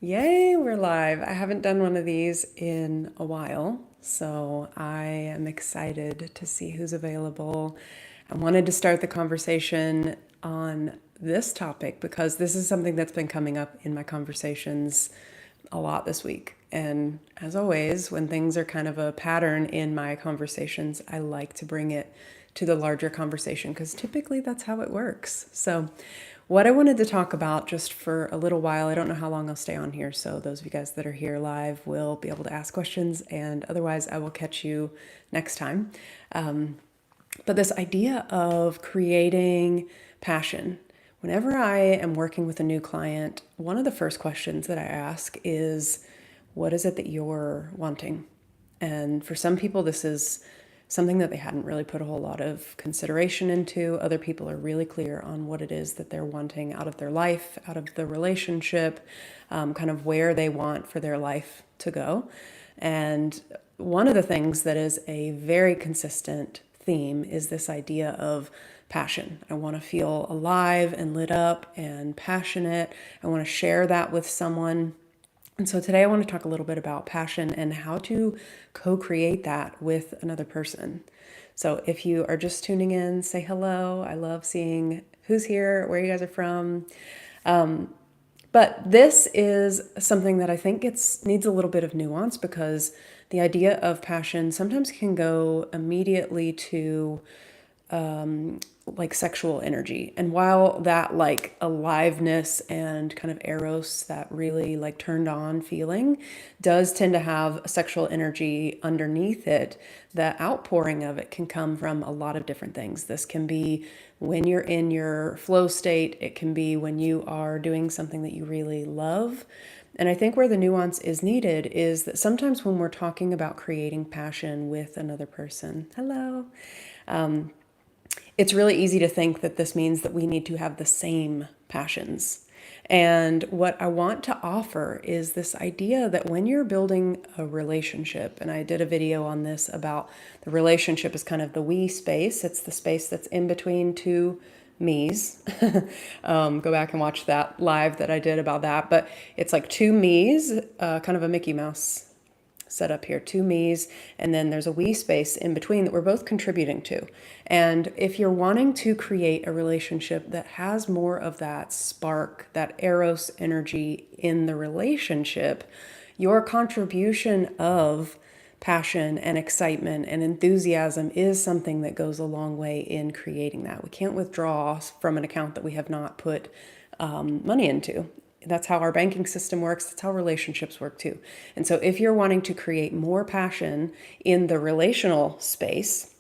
Yay, we're live. I haven't done one of these in a while, so I am excited to see who's available. I wanted to start the conversation on this topic because this is something that's been coming up in my conversations a lot this week. And as always, when things are kind of a pattern in my conversations, I like to bring it to the larger conversation because typically that's how it works. So, what I wanted to talk about just for a little while, I don't know how long I'll stay on here, so those of you guys that are here live will be able to ask questions, and otherwise, I will catch you next time. But this idea of creating passion. Whenever I am working with a new client, one of the first questions that I ask is, what is it that you're wanting? And for some people, this is something that they hadn't really put a whole lot of consideration into. Other people are really clear on what it is that they're wanting out of their life, out of the relationship, kind of where they want for their life to go. And one of the things that is a very consistent theme is this idea of passion. I want to feel alive and lit up and passionate. I want to share that with someone. And so today I want to talk a little bit about passion and how to co-create that with another person. So if you are just tuning in, say hello. I love seeing who's here, where you guys are from. But this is something that I think needs a little bit of nuance because the idea of passion sometimes can go immediately to like sexual energy. And while that like aliveness and kind of eros, that really like turned on feeling does tend to have sexual energy underneath it, the outpouring of it can come from a lot of different things. This can be when you're in your flow state, it can be when you are doing something that you really love. And I think where the nuance is needed is that sometimes when we're talking about creating passion with another person, hello, it's really easy to think that this means that we need to have the same passions. And what I want to offer is this idea that when you're building a relationship, and I did a video on this about the relationship is kind of the Wii space, it's the space that's in between two me's. Go back and watch that live that I did about that. But it's like two me's, kind of a Mickey Mouse set up here, two me's, and then there's a Wii space in between that we're both contributing to. And if you're wanting to create a relationship that has more of that spark, that eros energy in the relationship, your contribution of passion and excitement and enthusiasm is something that goes a long way in creating that. We can't withdraw from an account that we have not put money into. That's how our banking system works. That's how relationships work too. And so if you're wanting to create more passion in the relational space,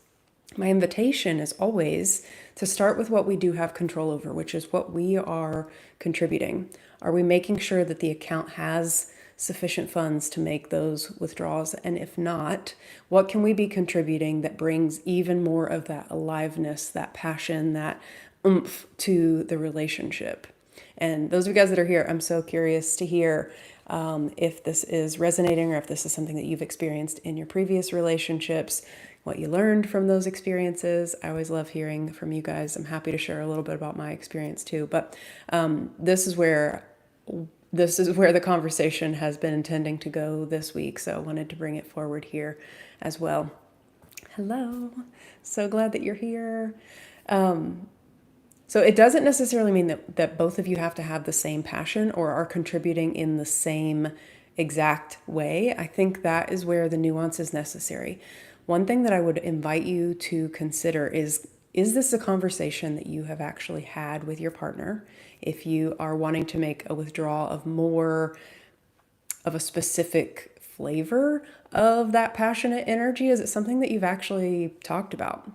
my invitation is always to start with what we do have control over, which is what we are contributing. Are we making sure that the account has sufficient funds to make those withdrawals? And if not, what can we be contributing that brings even more of that aliveness, that passion, that oomph to the relationship? And those of you guys that are here, I'm so curious to hear if this is resonating or if this is something that you've experienced in your previous relationships, what you learned from those experiences. I always love hearing from you guys. I'm happy to share a little bit about my experience too. But this is where the conversation has been intending to go this week. So I wanted to bring it forward here as well. Hello. So glad that you're here. So it doesn't necessarily mean that both of you have to have the same passion or are contributing in the same exact way. I think that is where the nuance is necessary. One thing that I would invite you to consider is this a conversation that you have actually had with your partner? If you are wanting to make a withdrawal of more of a specific flavor of that passionate energy, is it something that you've actually talked about?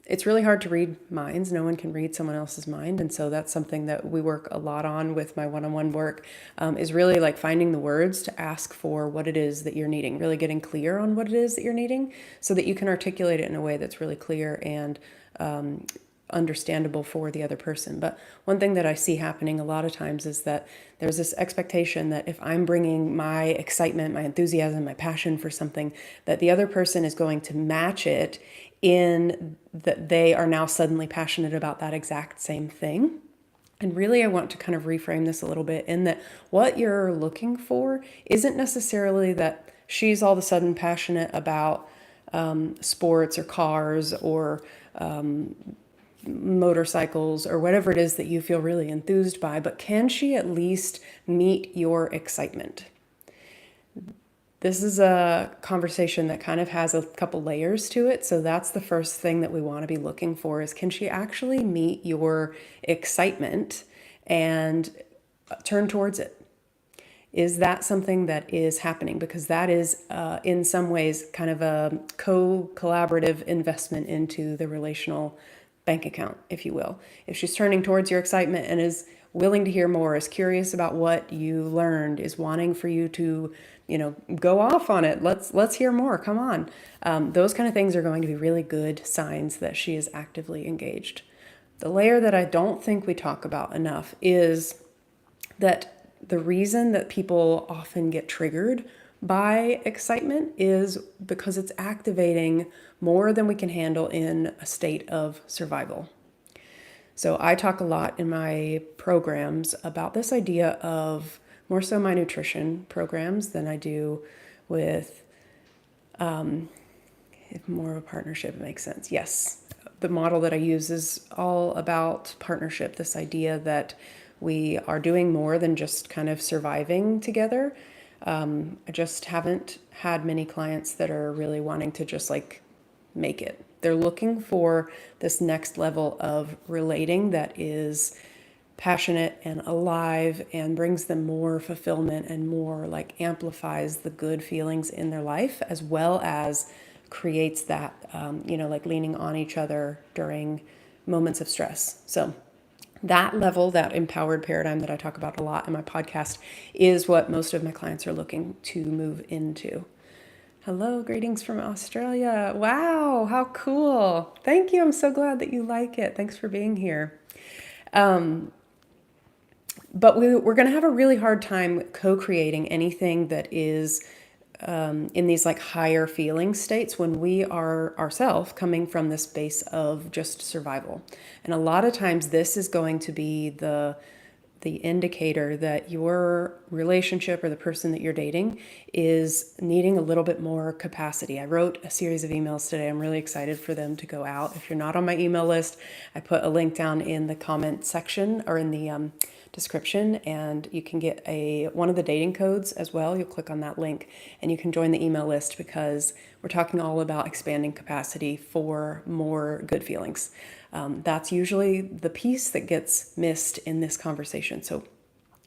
It's really hard to read minds. No one can read someone else's mind. And so that's something that we work a lot on with my one-on-one work, is really like finding the words to ask for what it is that you're needing, really getting clear on what it is that you're needing so that you can articulate it in a way that's really clear and understandable for the other person. But one thing that I see happening a lot of times is that there's this expectation that if I'm bringing my excitement, my enthusiasm, my passion for something, that the other person is going to match it in that they are now suddenly passionate about that exact same thing. And really, I want to kind of reframe this a little bit in that what you're looking for isn't necessarily that she's all of a sudden passionate about sports or cars or motorcycles or whatever it is that you feel really enthused by, but can she at least meet your excitement? This is a conversation that kind of has a couple layers to it. So that's the first thing that we want to be looking for is, can she actually meet your excitement and turn towards it? Is that something that is happening? Because that is, in some ways, kind of a collaborative investment into the relational bank account, if you will. If she's turning towards your excitement and is willing to hear more, is curious about what you learned, is wanting for you to, go off on it. Let's hear more. Come on. Those kind of things are going to be really good signs that she is actively engaged. The layer that I don't think we talk about enough is that the reason that people often get triggered by excitement is because it's activating more than we can handle in a state of survival. So I talk a lot in my programs about this idea of more so my nutrition programs than I do with more of a partnership. It makes sense. Yes. The model that I use is all about partnership, this idea that we are doing more than just kind of surviving together. I just haven't had many clients that are really wanting to just like make it. They're looking for this next level of relating that is passionate and alive and brings them more fulfillment and more like amplifies the good feelings in their life, as well as creates that, like leaning on each other during moments of stress. So that level, that empowered paradigm that I talk about a lot in my podcast, is what most of my clients are looking to move into. Hello, greetings from Australia. Wow, how cool. Thank you. I'm so glad that you like it. Thanks for being here. But we're going to have a really hard time co-creating anything that is in these like higher feeling states when we are ourselves coming from this space of just survival. And a lot of times this is going to be the indicator that your relationship or the person that you're dating is needing a little bit more capacity. I wrote a series of emails today. I'm really excited for them to go out. If you're not on my email list, I put a link down in the comment section or in the description, and you can get one of the dating codes as well. You'll click on that link and you can join the email list, because we're talking all about expanding capacity for more good feelings. That's usually the piece that gets missed in this conversation. So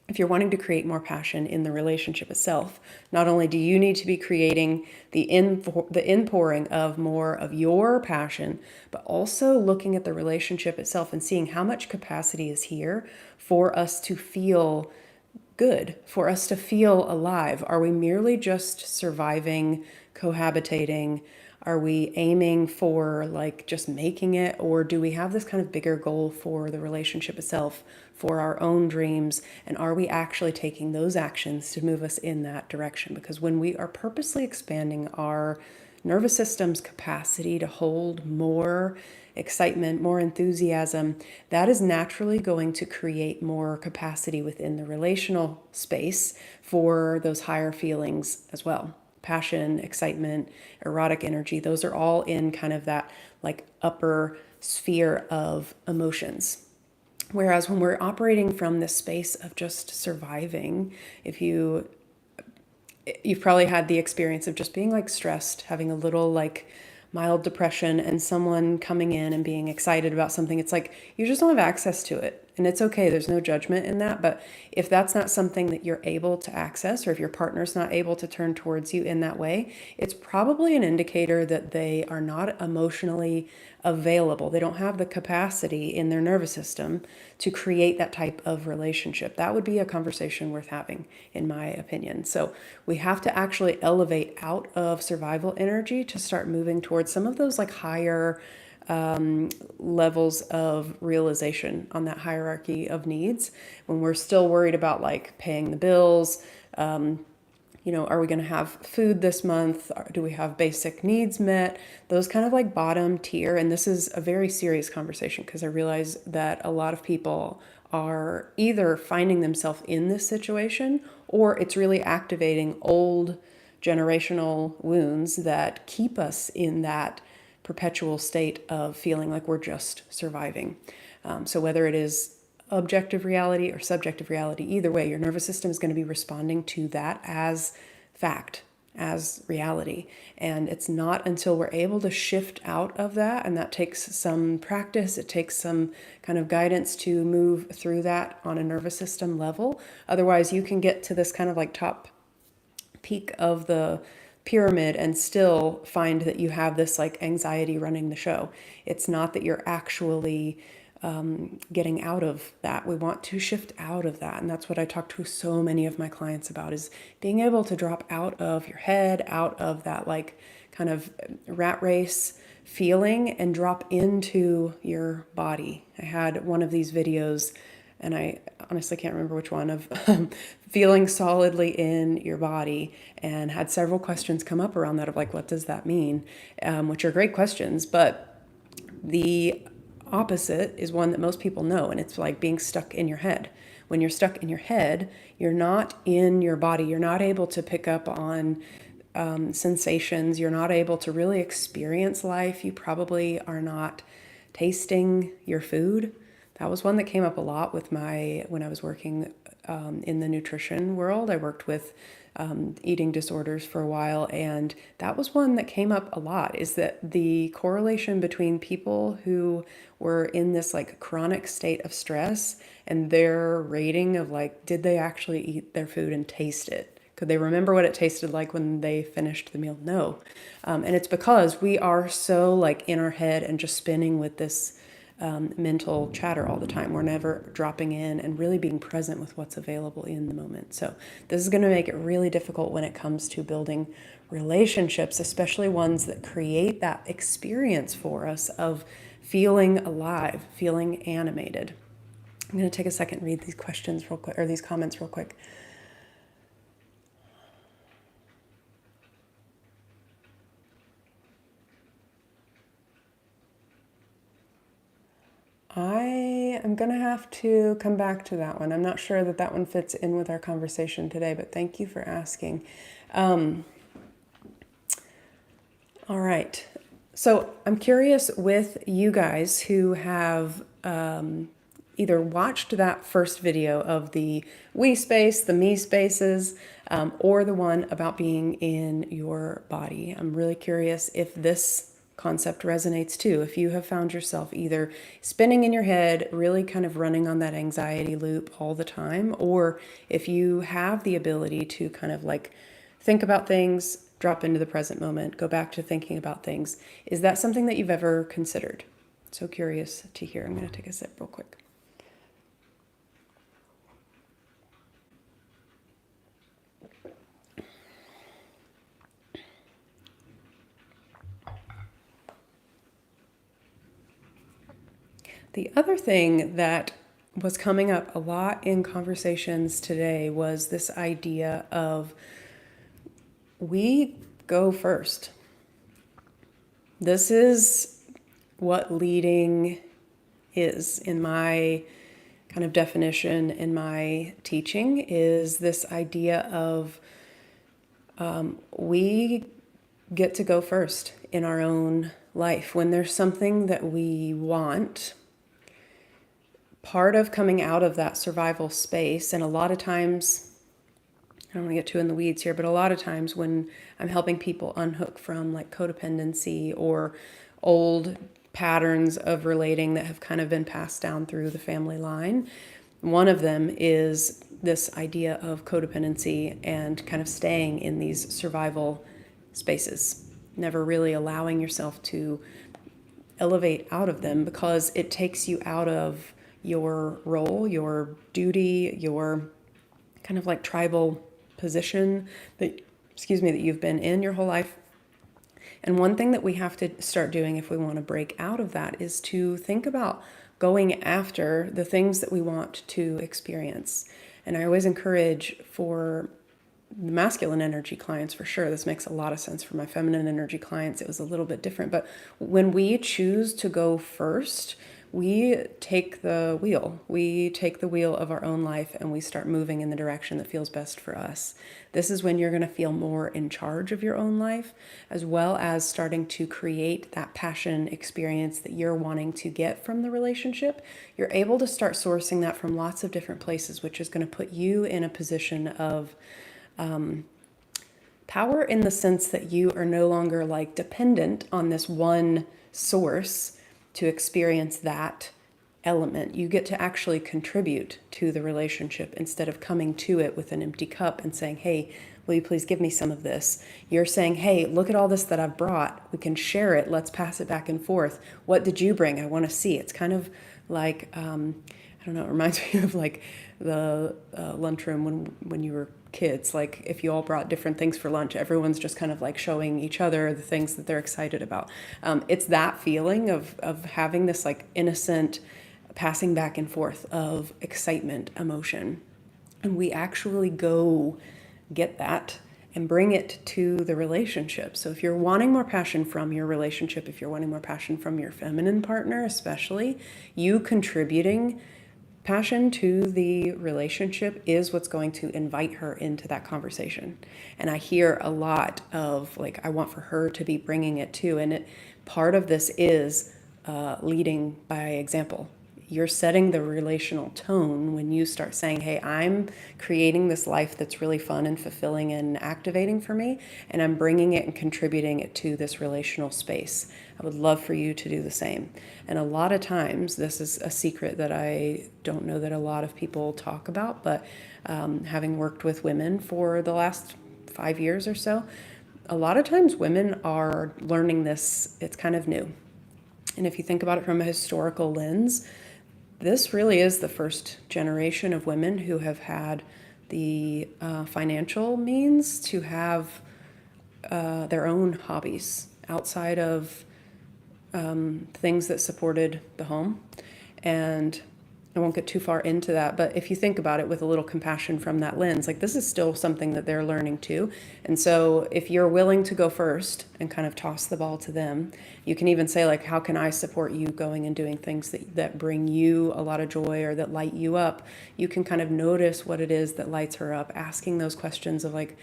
if you're wanting to create more passion in the relationship itself, not only do you need to be creating the inpouring of more of your passion, but also looking at the relationship itself and seeing how much capacity is here for us to feel good, for us to feel alive. Are we merely just surviving, cohabitating? Are we aiming for like just making it? Or do we have this kind of bigger goal for the relationship itself, for our own dreams? And are we actually taking those actions to move us in that direction? Because when we are purposely expanding our nervous system's capacity to hold more excitement, more enthusiasm, that is naturally going to create more capacity within the relational space for those higher feelings as well. Passion, excitement, erotic energy, those are all in kind of that like upper sphere of emotions. Whereas when we're operating from this space of just surviving, you've probably had the experience of just being like stressed, having a little like mild depression, and someone coming in and being excited about something. It's like you just don't have access to it. And it's okay, there's no judgment in that. But if that's not something that you're able to access, or if your partner's not able to turn towards you in that way, it's probably an indicator that they are not emotionally available. They don't have the capacity in their nervous system to create that type of relationship. That would be a conversation worth having, in my opinion. So we have to actually elevate out of survival energy to start moving towards some of those like higher levels of realization on that hierarchy of needs, when we're still worried about like paying the bills, are we going to have food this month? Do we have basic needs met? Those kind of like bottom tier. And this is a very serious conversation because I realize that a lot of people are either finding themselves in this situation or it's really activating old generational wounds that keep us in that perpetual state of feeling like we're just surviving. So whether it is objective reality or subjective reality, either way, your nervous system is going to be responding to that as fact, as reality. And it's not until we're able to shift out of that, and that takes some practice, it takes some kind of guidance to move through that on a nervous system level. Otherwise, you can get to this kind of like top peak of the pyramid and still find that you have this like anxiety running the show. It's not that you're actually getting out of that. We want to shift out of that. And that's what I talk to so many of my clients about, is being able to drop out of your head, out of that like kind of rat race feeling and drop into your body. I had one of these videos, and I honestly can't remember which one, of feeling solidly in your body, and had several questions come up around that of like, what does that mean? Which are great questions, but the opposite is one that most people know, and it's like being stuck in your head. When you're stuck in your head, you're not in your body. You're not able to pick up on sensations. You're not able to really experience life. You probably are not tasting your food. That was one that came up a lot with when I was working in the nutrition world. I worked with eating disorders for a while, and that was one that came up a lot, is that the correlation between people who were in this like chronic state of stress and their rating of like, did they actually eat their food and taste it? Could they remember what it tasted like when they finished the meal? No. And it's because we are so like in our head and just spinning with this mental chatter all the time. We're never dropping in and really being present with what's available in the moment. So this is going to make it really difficult when it comes to building relationships, especially ones that create that experience for us of feeling alive, feeling animated. I'm going to take a second and read these questions real quick, or these comments real quick. I am going to have to come back to that one. I'm not sure that one fits in with our conversation today, but thank you for asking. All right. So I'm curious with you guys who have either watched that first video of the Wii Space, the me spaces, or the one about being in your body. I'm really curious if this concept resonates too. If you have found yourself either spinning in your head, really kind of running on that anxiety loop all the time, or if you have the ability to kind of like think about things, drop into the present moment, go back to thinking about things. Is that something that you've ever considered? So curious to hear. I'm going to take a sip real quick. The other thing that was coming up a lot in conversations today was this idea of we go first. This is what leading is in my kind of definition, in my teaching, is this idea of we get to go first in our own life. When there's something that we want, part of coming out of that survival space, and a lot of times, I don't want to get too in the weeds here, but a lot of times when I'm helping people unhook from like codependency or old patterns of relating that have kind of been passed down through the family line, one of them is this idea of codependency and kind of staying in these survival spaces, never really allowing yourself to elevate out of them because it takes you out of your role, your duty, your kind of like tribal position that you've been in your whole life. And one thing that we have to start doing if we want to break out of that is to think about going after the things that we want to experience. And I always encourage for the masculine energy clients for sure. This makes a lot of sense for my feminine energy clients. It was a little bit different. But when we choose to go first, we take the wheel. We take the wheel of our own life and we start moving in the direction that feels best for us. This is when you're going to feel more in charge of your own life, as well as starting to create that passion experience that you're wanting to get from the relationship. You're able to start sourcing that from lots of different places, which is going to put you in a position of power, in the sense that you are no longer like dependent on this one source to experience that element. You get to actually contribute to the relationship instead of coming to it with an empty cup and saying, hey, will you please give me some of this? You're saying, hey, look at all this that I've brought. We can share it. Let's pass it back and forth. What did you bring? I want to see. It's kind of like, I don't know, it reminds me of like the lunchroom when you were kids. Like if you all brought different things for lunch, everyone's just kind of like showing each other the things that they're excited about. It's that feeling of having this like innocent passing back and forth of excitement, emotion. And we actually go get that and bring it to the relationship. So if you're wanting more passion from your relationship, if you're wanting more passion from your feminine partner, especially, you contributing passion to the relationship is what's going to invite her into that conversation. And I hear a lot of like, I want for her to be bringing it too. And part of this is leading by example. You're setting the relational tone when you start saying, hey, I'm creating this life that's really fun and fulfilling and activating for me, and I'm bringing it and contributing it to this relational space. I would love for you to do the same. And a lot of times, this is a secret that I don't know that a lot of people talk about, but having worked with women for the last 5 years or so, a lot of times women are learning this. It's kind of new. And if you think about it from a historical lens, this really is the first generation of women who have had the financial means to have their own hobbies outside of things that supported the home. And I won't get too far into that, but if you think about it with a little compassion from that lens, like this is still something that they're learning too. And so if you're willing to go first and kind of toss the ball to them, you can even say like, how can I support you going and doing things that bring you a lot of joy or that light you up? You can kind of notice what it is that lights her up, asking those questions of like,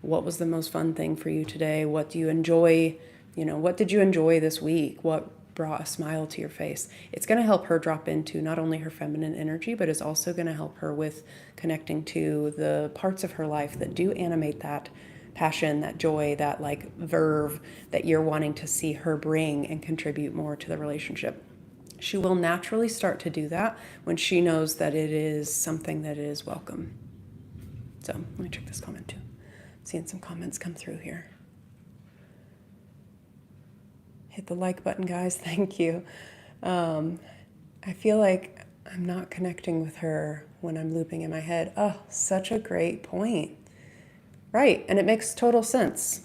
what was the most fun thing for you today? What do you enjoy? What did you enjoy this week? What brought a smile to your face? It's going to help her drop into not only her feminine energy, but it's also going to help her with connecting to the parts of her life that do animate that passion, that joy, that like verve that you're wanting to see her bring and contribute more to the relationship. She will naturally start to do that when she knows that it is something that is welcome. So let me check this comment too. Seeing some comments come through here. Hit the like button, guys. Thank you. I feel like I'm not connecting with her when I'm looping in my head. Oh, such a great point. Right. And it makes total sense.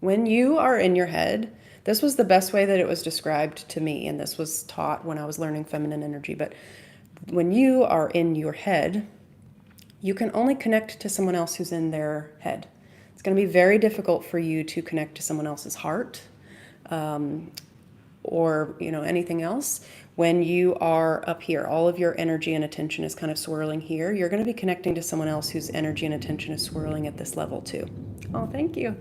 When you are in your head, this was the best way that it was described to me. And this was taught when I was learning feminine energy. But when you are in your head, you can only connect to someone else who's in their head. It's going to be very difficult for you to connect to someone else's heart. Or anything else. When you are up here, all of your energy and attention is kind of swirling here. You're going to be connecting to someone else whose energy and attention is swirling at this level too. Oh, thank you.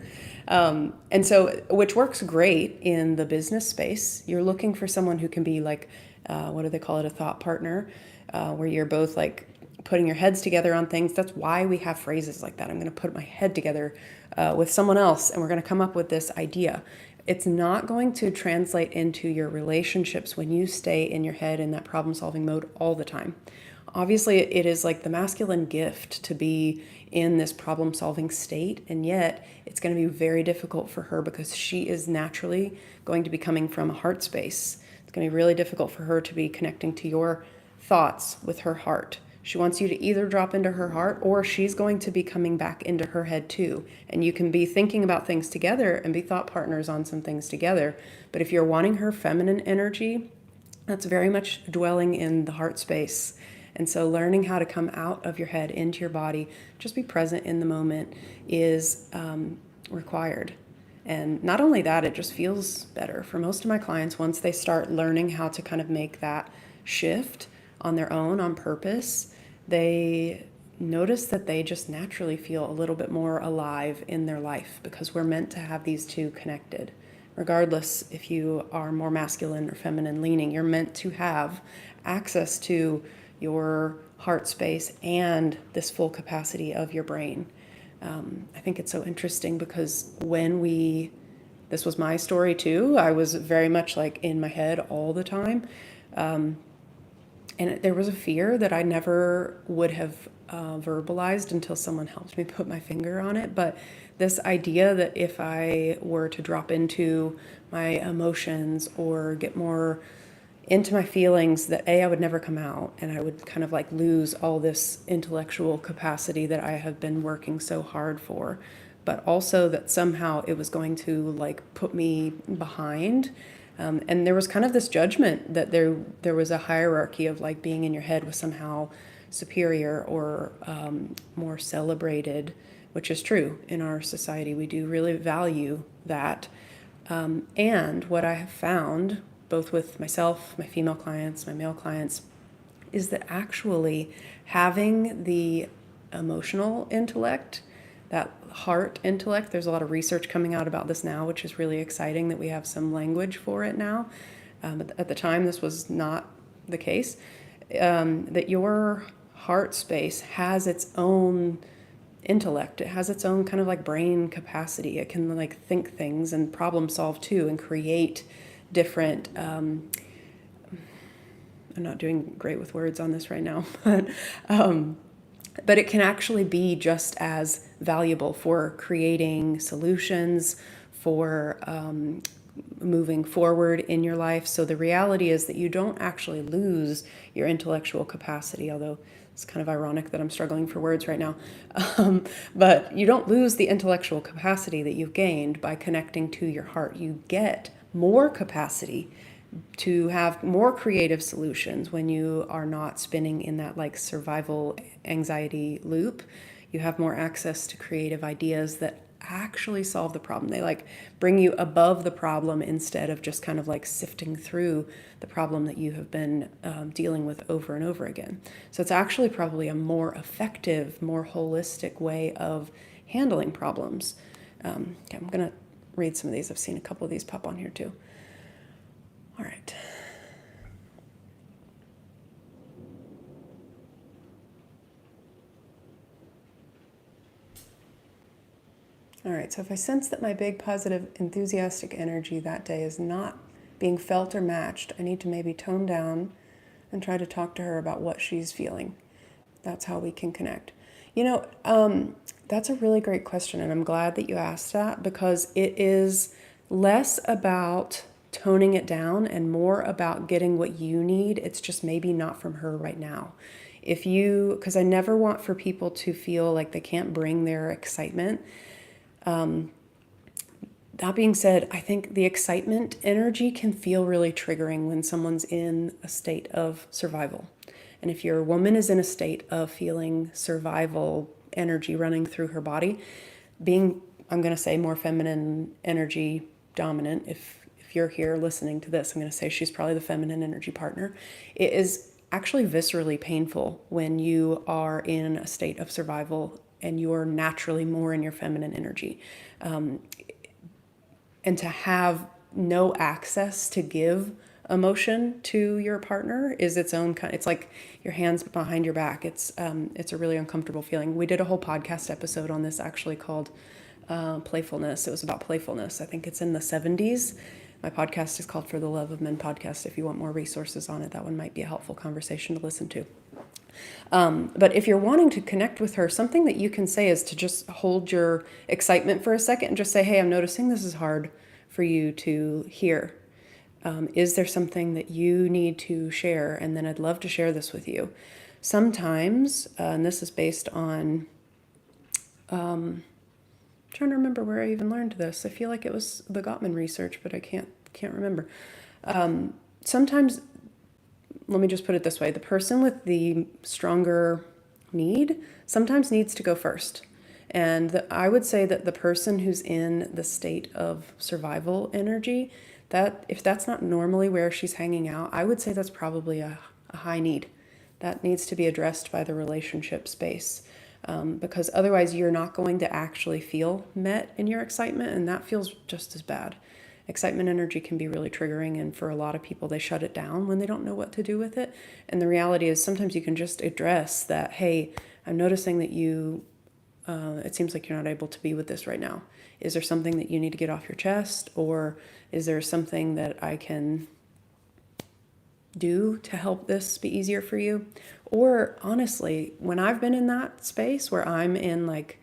And so, which works great in the business space. You're looking for someone who can be like, what do they call it? A thought partner, where you're both like putting your heads together on things. That's why we have phrases like that. I'm going to put my head together with someone else and we're going to come up with this idea. It's not going to translate into your relationships when you stay in your head in that problem-solving mode all the time. Obviously, it is like the masculine gift to be in this problem-solving state, and yet it's going to be very difficult for her because she is naturally going to be coming from a heart space. It's going to be really difficult for her to be connecting to your thoughts with her heart. She wants you to either drop into her heart or she's going to be coming back into her head too. And you can be thinking about things together and be thought partners on some things together. But if you're wanting her feminine energy, that's very much dwelling in the heart space. And so learning how to come out of your head into your body, just be present in the moment, is required. And not only that, it just feels better. For most of my clients, once they start learning how to kind of make that shift on their own, on purpose, they notice that they just naturally feel a little bit more alive in their life, because we're meant to have these two connected. Regardless if you are more masculine or feminine leaning, you're meant to have access to your heart space and this full capacity of your brain. I think it's so interesting because this was my story too. I was very much like in my head all the time. And there was a fear that I never would have verbalized until someone helped me put my finger on it. But this idea that if I were to drop into my emotions or get more into my feelings, that I would never come out, and I would kind of like lose all this intellectual capacity that I have been working so hard for, but also that somehow it was going to like put me behind. And there was kind of this judgment that there was a hierarchy of like being in your head was somehow superior or more celebrated, which is true in our society. We do really value that. And what I have found, both with myself, my female clients, my male clients, is that actually having the emotional intellect, that heart intellect, there's a lot of research coming out about this now, which is really exciting that we have some language for it now. But at the time, this was not the case. That your heart space has its own intellect. It has its own kind of like brain capacity. It can like think things and problem solve too, and create different I'm not doing great with words on this right now, but it can actually be just as valuable for creating solutions, for moving forward in your life. So the reality is that you don't actually lose your intellectual capacity, although it's kind of ironic that I'm struggling for words right now. But you don't lose the intellectual capacity that you've gained by connecting to your heart. You get more capacity to have more creative solutions when you are not spinning in that like survival anxiety loop. You have more access to creative ideas that actually solve the problem. They like bring you above the problem instead of just kind of like sifting through the problem that you have been dealing with over and over again. So it's actually probably a more effective, more holistic way of handling problems. Okay, I'm going to read some of these. I've seen a couple of these pop on here too. All right. All right, so if I sense that my big, positive, enthusiastic energy that day is not being felt or matched, I need to maybe tone down and try to talk to her about what she's feeling. That's how we can connect. That's a really great question, and I'm glad that you asked that, because it is less about toning it down and more about getting what you need. It's just maybe not from her right now. Because I never want for people to feel like they can't bring their excitement. That being said, I think the excitement energy can feel really triggering when someone's in a state of survival. And if your woman is in a state of feeling survival energy running through her body, being, I'm going to say, more feminine energy dominant, if you're here listening to this, I'm going to say she's probably the feminine energy partner. It is actually viscerally painful when you are in a state of survival and you're naturally more in your feminine energy. And to have no access to give emotion to your partner is its own kind. It's like your hands behind your back. It's a really uncomfortable feeling. We did a whole podcast episode on this actually called Playfulness. It was about playfulness. I think it's in the 70s. My podcast is called For the Love of Men Podcast. If you want more resources on it, that one might be a helpful conversation to listen to. But if you're wanting to connect with her, something that you can say is to just hold your excitement for a second and just say, hey, I'm noticing this is hard for you to hear. Is there something that you need to share? And then I'd love to share this with you. Sometimes, and this is based on, I'm trying to remember where I even learned this. I feel like it was the Gottman research, but I can't remember. Sometimes let me just put it this way. The person with the stronger need sometimes needs to go first. And I would say that the person who's in the state of survival energy, that if that's not normally where she's hanging out, I would say that's probably a high need. That needs to be addressed by the relationship space. Because otherwise you're not going to actually feel met in your excitement, and that feels just as bad. Excitement energy can be really triggering, and for a lot of people, they shut it down when they don't know what to do with it. And the reality is sometimes you can just address that, hey, I'm noticing that it seems like you're not able to be with this right now. Is there something that you need to get off your chest? Or is there something that I can do to help this be easier for you? Or honestly, when I've been in that space where I'm in like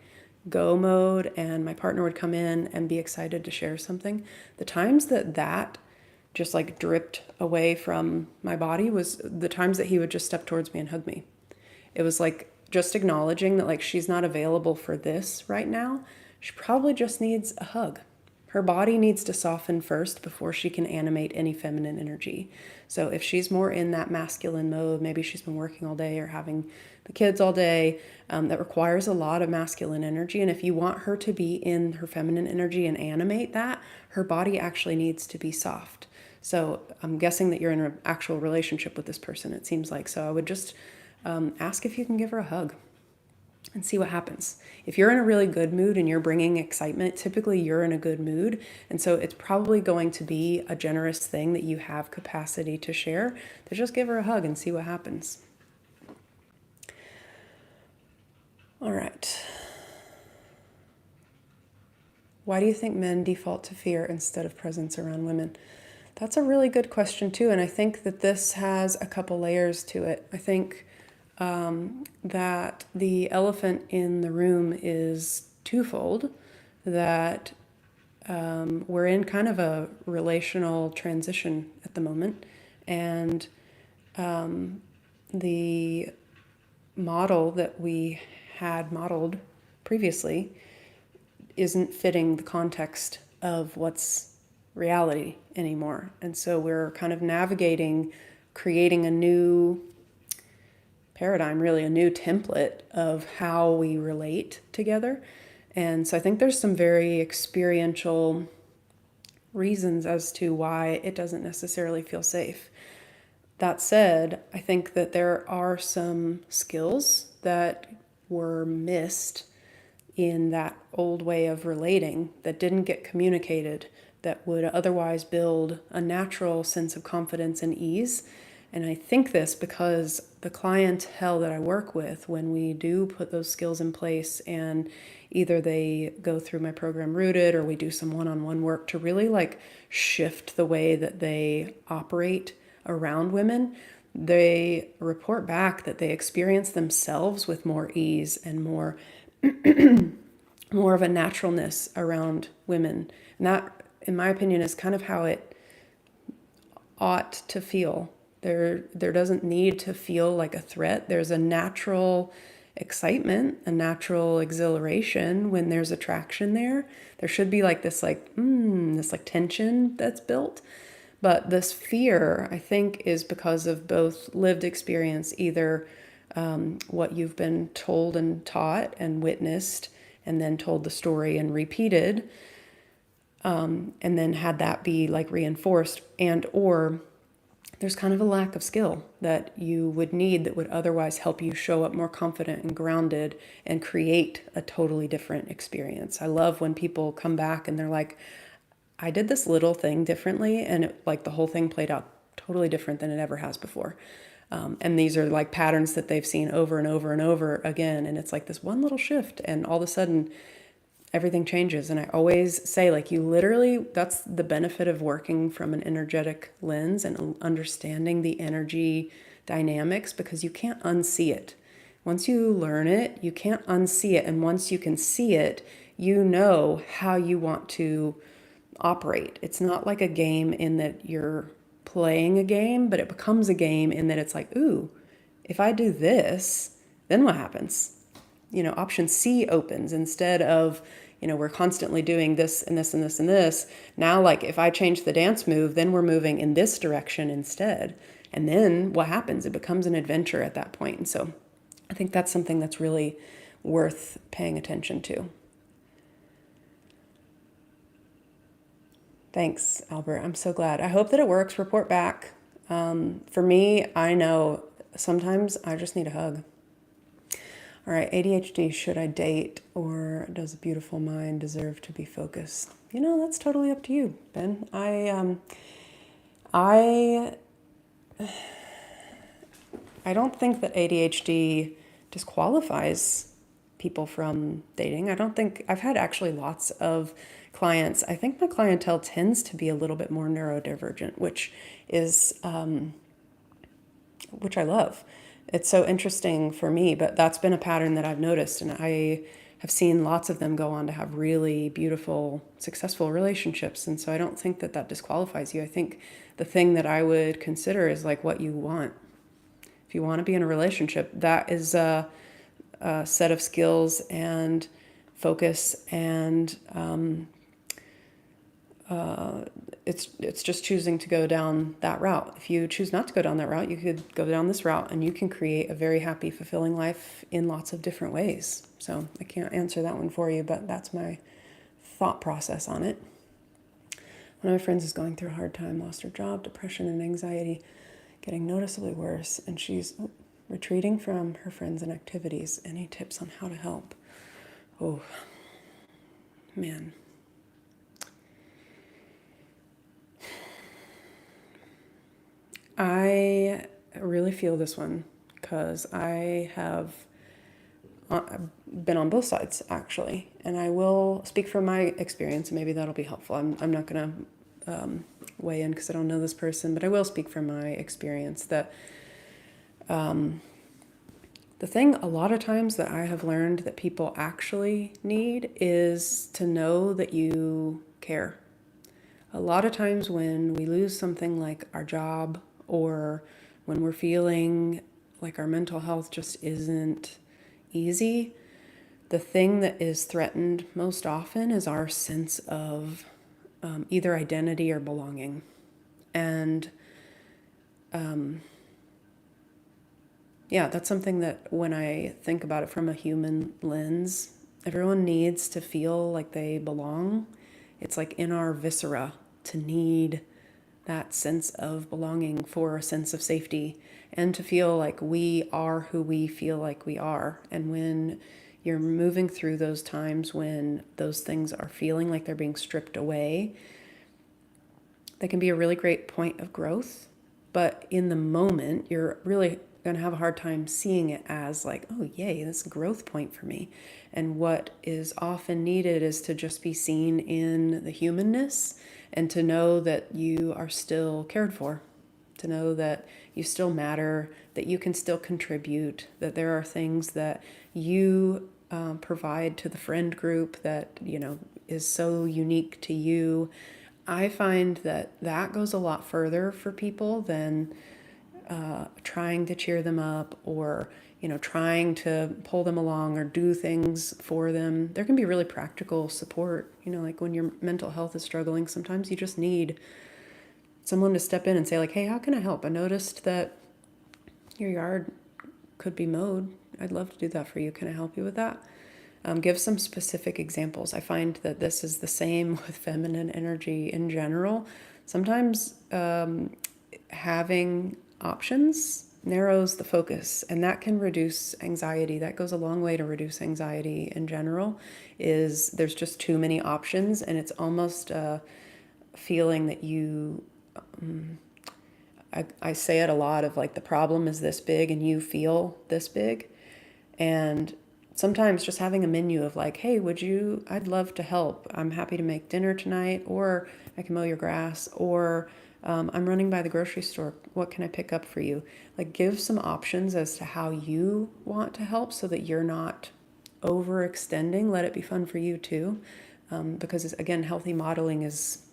go mode and my partner would come in and be excited to share something, the times that just like dripped away from my body was the times that he would just step towards me and hug me. It was like just acknowledging that like she's not available for this right now. She probably just needs a hug. Her body needs to soften first before she can animate any feminine energy. So if she's more in that masculine mode, maybe she's been working all day or having the kids all day, that requires a lot of masculine energy. And if you want her to be in her feminine energy and animate that, her body actually needs to be soft. So I'm guessing that you're in an actual relationship with this person, it seems like. So I would just ask if you can give her a hug and see what happens. If you're in a really good mood and you're bringing excitement, typically you're in a good mood. And so it's probably going to be a generous thing that you have capacity to share. To just give her a hug and see what happens. All right. Why do you think men default to fear instead of presence around women? That's a really good question too. And I think that this has a couple layers to it. I think that the elephant in the room is twofold, that we're in kind of a relational transition at the moment, and the model that we had modeled previously isn't fitting the context of what's reality anymore. And so we're kind of navigating, creating a new paradigm, really a new template of how we relate together. And so I think there's some very experiential reasons as to why it doesn't necessarily feel safe. That said, I think that there are some skills that were missed in that old way of relating that didn't get communicated, that would otherwise build a natural sense of confidence and ease. And I think this because the clientele that I work with, when we do put those skills in place and either they go through my program Rooted or we do some one-on-one work to really like shift the way that they operate around women, they report back that they experience themselves with more ease and more of a naturalness around women. And that, in my opinion, is kind of how it ought to feel. There doesn't need to feel like a threat. There's a natural excitement, a natural exhilaration when there's attraction there. There should be like this tension that's built. But this fear, I think, is because of both lived experience, either what you've been told and taught and witnessed, and then told the story and repeated, and then had that be like reinforced, and or there's kind of a lack of skill that you would need that would otherwise help you show up more confident and grounded and create a totally different experience. I love when people come back and they're like, I did this little thing differently, and it, like the whole thing played out totally different than it ever has before. And these are like patterns that they've seen over and over and over again. And it's like this one little shift, and all of a sudden everything changes. And I always say, like, you literally, that's the benefit of working from an energetic lens and understanding the energy dynamics, because you can't unsee it. Once you learn it, you can't unsee it. And once you can see it, you know how you want to operate. It's not like a game in that you're playing a game, but it becomes a game in that it's like, ooh, if I do this, then what happens? option C opens instead of, we're constantly doing this and this and this and this. Now, like if I change the dance move, then we're moving in this direction instead. And then what happens? It becomes an adventure at that point. And so I think that's something that's really worth paying attention to. Thanks, Albert. I'm so glad. I hope that it works. Report back. For me, I know sometimes I just need a hug. All right, ADHD, should I date or does a beautiful mind deserve to be focused? That's totally up to you, Ben. I don't think that ADHD disqualifies people from dating. I don't think I've had actually lots of clients. I think my clientele tends to be a little bit more neurodivergent, which I love. It's so interesting for me, but that's been a pattern that I've noticed, and I have seen lots of them go on to have really beautiful, successful relationships. And so I don't think that that disqualifies you. I think the thing that I would consider is like what you want. If you want to be in a relationship, that is a set of skills and focus, and it's just choosing to go down that route. If you choose not to go down that route, you could go down this route, and you can create a very happy, fulfilling life in lots of different ways. So I can't answer that one for you, but that's my thought process on it. One of my friends is going through a hard time, lost her job, depression and anxiety getting noticeably worse, and she's retreating from her friends and activities. Any tips on how to help? Oh, man. I really feel this one because I have been on both sides, actually, and I will speak from my experience, and maybe that'll be helpful. I'm not going to weigh in because I don't know this person, but I will speak from my experience that the thing a lot of times that I have learned that people actually need is to know that you care. A lot of times when we lose something like our job, or when we're feeling like our mental health just isn't easy, the thing that is threatened most often is our sense of either identity or belonging. And that's something that when I think about it from a human lens, everyone needs to feel like they belong. It's like in our viscera to need that sense of belonging for a sense of safety, and to feel like we are who we feel like we are. And when you're moving through those times when those things are feeling like they're being stripped away, that can be a really great point of growth. But in the moment, you're really going to have a hard time seeing it as like, oh, yay, this growth point for me. And what is often needed is to just be seen in the humanness, and to know that you are still cared for, to know that you still matter, that you can still contribute, that there are things that you provide to the friend group that, is so unique to you. I find that that goes a lot further for people than trying to cheer them up, or trying to pull them along or do things for them. There can be really practical support, like when your mental health is struggling, sometimes you just need someone to step in and say like, hey, how can I help? I noticed that your yard could be mowed. I'd love to do that for you. Can I help you with that? Give some specific examples. I find that this is the same with feminine energy in general. Sometimes having options narrows the focus, and that can reduce anxiety. That goes a long way to reduce anxiety in general. Is there's just too many options, and it's almost a feeling that you I say it a lot of like, the problem is this big and you feel this big. And sometimes just having a menu of like, hey, I'd love to help. I'm happy to make dinner tonight, or I can mow your grass, or I'm running by the grocery store. What can I pick up for you? Like, give some options as to how you want to help so that you're not overextending. Let it be fun for you too. Because again, healthy modeling is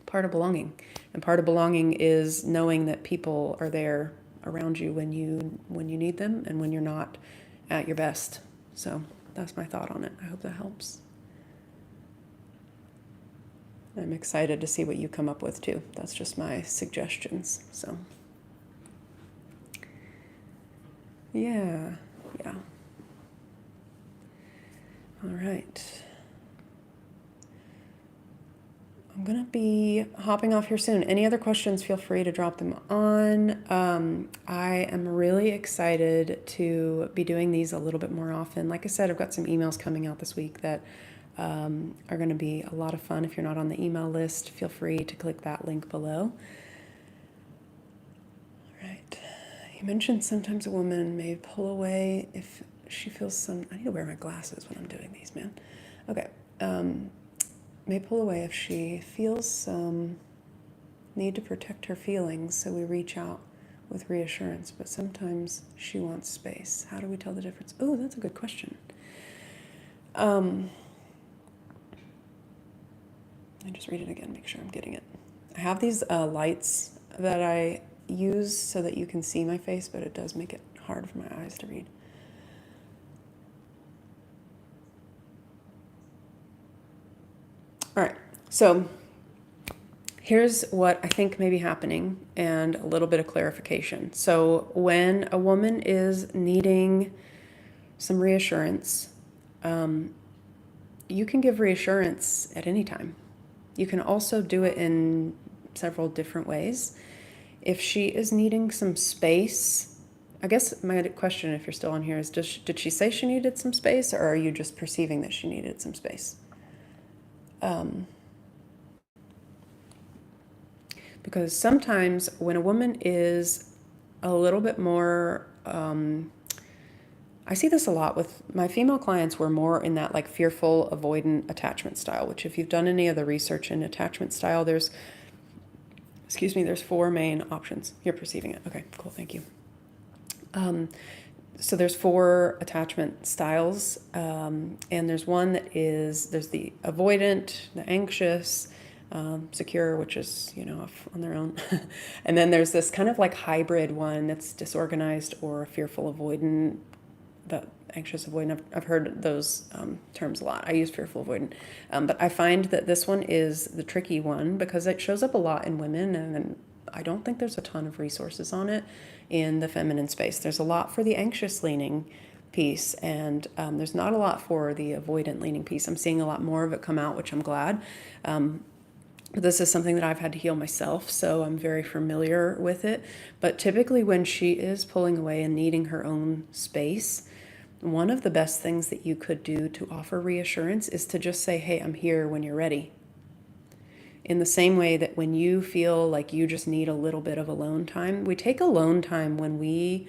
part of belonging. And part of belonging is knowing that people are there around you when you need them and when you're not at your best. So that's my thought on it. I hope that helps. I'm excited to see what you come up with too. That's just my suggestions. So yeah. All right. I'm going to be hopping off here soon. Any other questions, feel free to drop them on. I am really excited to be doing these a little bit more often. Like I said, I've got some emails coming out this week that are going to be a lot of fun. If you're not on the email list, feel free to click that link below. All right. You mentioned sometimes a woman may pull away if she feels some... I need to wear my glasses when I'm doing these, man. Okay. May pull away if she feels some need to protect her feelings, so we reach out with reassurance, but sometimes she wants space. How do we tell the difference? Oh, that's a good question. Let me just read it again, make sure I'm getting it. I have these lights that I use so that you can see my face, but it does make it hard for my eyes to read. All right, so here's what I think may be happening and a little bit of clarification. So when a woman is needing some reassurance, you can give reassurance at any time. You can also do it in several different ways. If she is needing some space, I guess my question, if you're still on here, is did she say she needed some space, or are you just perceiving that she needed some space? Because sometimes when a woman is a little bit more, I see this a lot with my female clients who are more in that like fearful, avoidant attachment style, which if you've done any of the research in attachment style, there's 4 main options. You're perceiving it. Okay, cool, thank you. So there's 4 attachment styles, and there's one that is, there's the avoidant, the anxious, secure, which is, off on their own. And then there's this kind of like hybrid one that's disorganized or fearful avoidant, the anxious avoidant. I've heard those terms a lot. I use fearful avoidant. But I find that this one is the tricky one because it shows up a lot in women, and I don't think there's a ton of resources on it in the feminine space. There's a lot for the anxious leaning piece, and there's not a lot for the avoidant leaning piece. I'm seeing a lot more of it come out, which I'm glad. But this is something that I've had to heal myself, so I'm very familiar with it. But typically when she is pulling away and needing her own space, one of the best things that you could do to offer reassurance is to just say, hey, I'm here when you're ready. In the same way that when you feel like you just need a little bit of alone time, we take alone time when we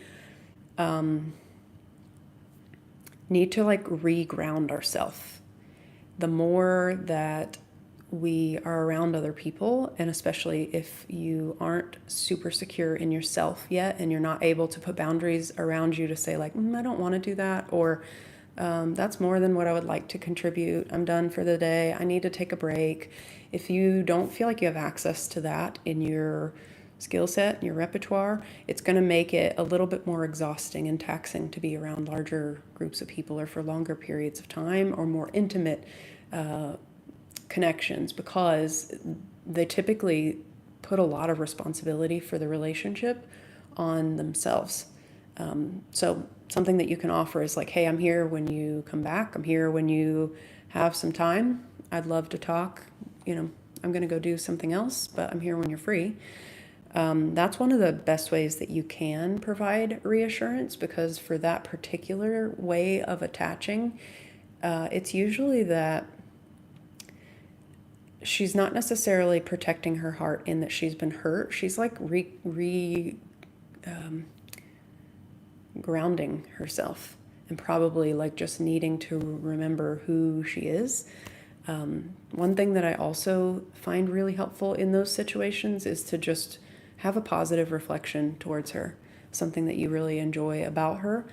need to like reground ourselves. The more that we are around other people, and especially if you aren't super secure in yourself yet and you're not able to put boundaries around you to say like, I don't want to do that, or that's more than what I would like to contribute. I'm done for the day. I need to take a break. If you don't feel like you have access to that in your skill set, in your repertoire, it's going to make it a little bit more exhausting and taxing to be around larger groups of people or for longer periods of time or more intimate connections, because they typically put a lot of responsibility for the relationship on themselves. So something that you can offer is like, hey, I'm here when you come back. I'm here when you have some time. I'd love to talk. I'm going to go do something else, but I'm here when you're free. That's one of the best ways that you can provide reassurance, because for that particular way of attaching, it's usually that she's not necessarily protecting her heart in that she's been hurt. She's like grounding herself and probably like just needing to remember who she is. One thing that I also find really helpful in those situations is to just have a positive reflection towards her, something that you really enjoy about her,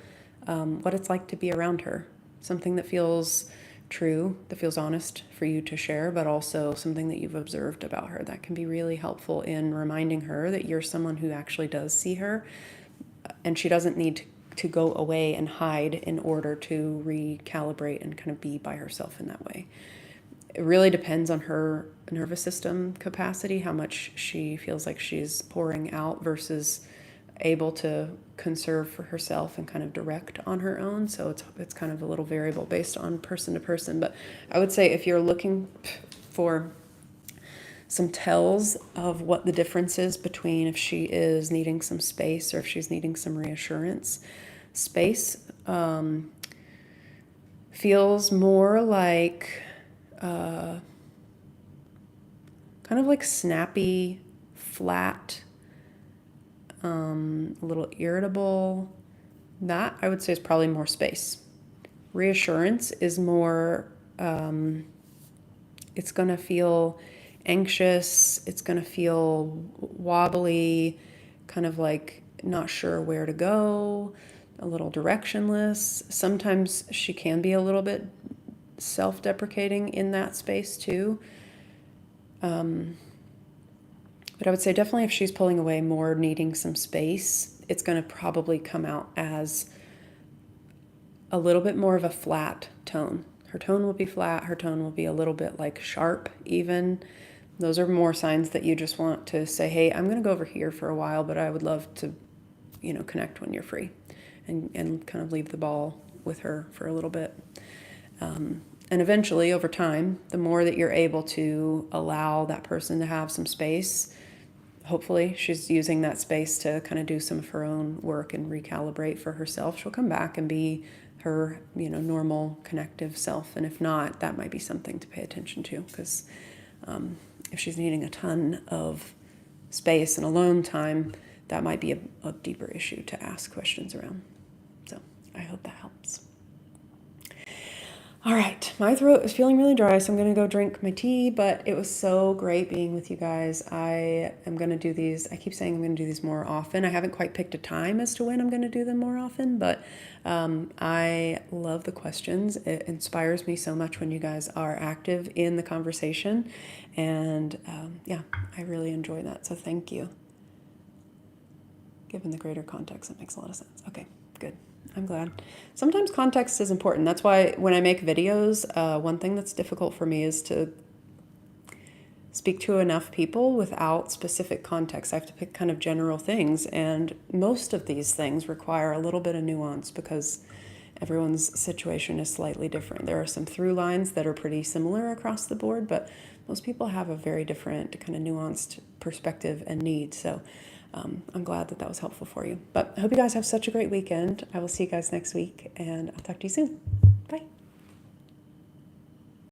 what it's like to be around her, something that feels true, that feels honest for you to share, but also something that you've observed about her. That can be really helpful in reminding her that you're someone who actually does see her, and she doesn't need to go away and hide in order to recalibrate and kind of be by herself in that way. It really depends on her nervous system capacity, how much she feels like she's pouring out versus able to conserve for herself and kind of direct on her own. So it's kind of a little variable based on person to person. But I would say if you're looking for some tells of what the difference is between if she is needing some space or if she's needing some reassurance, space feels more like kind of like snappy, flat, a little irritable. That I would say is probably more space. Reassurance is more, it's going to feel anxious, it's going to feel wobbly, kind of like not sure where to go, a little directionless. Sometimes she can be a little bit self-deprecating in that space too. But I would say definitely if she's pulling away more, needing some space, it's going to probably come out as a little bit more of a flat tone. Her tone will be flat. Her tone will be a little bit like sharp even. Those are more signs that you just want to say, hey, I'm going to go over here for a while, but I would love to, connect when you're free and kind of leave the ball with her for a little bit. And eventually, over time, the more that you're able to allow that person to have some space, hopefully she's using that space to kind of do some of her own work and recalibrate for herself. She'll come back and be her, normal connective self. And if not, that might be something to pay attention to, because if she's needing a ton of space and alone time, that might be a deeper issue to ask questions around. So I hope that helps. All right, my throat is feeling really dry, so I'm going to go drink my tea, but it was so great being with you guys. I am going to do these. I keep saying I'm going to do these more often. I haven't quite picked a time as to when I'm going to do them more often, but I love the questions. It inspires me so much when you guys are active in the conversation, and I really enjoy that, so thank you. Given the greater context, that makes a lot of sense. Okay, good. I'm glad. Sometimes context is important. That's why when I make videos, one thing that's difficult for me is to speak to enough people without specific context. I have to pick kind of general things, and most of these things require a little bit of nuance because everyone's situation is slightly different. There are some through lines that are pretty similar across the board, but most people have a very different kind of nuanced perspective and need. So I'm glad that was helpful for you. But I hope you guys have such a great weekend. I will see you guys next week, and I'll talk to you soon.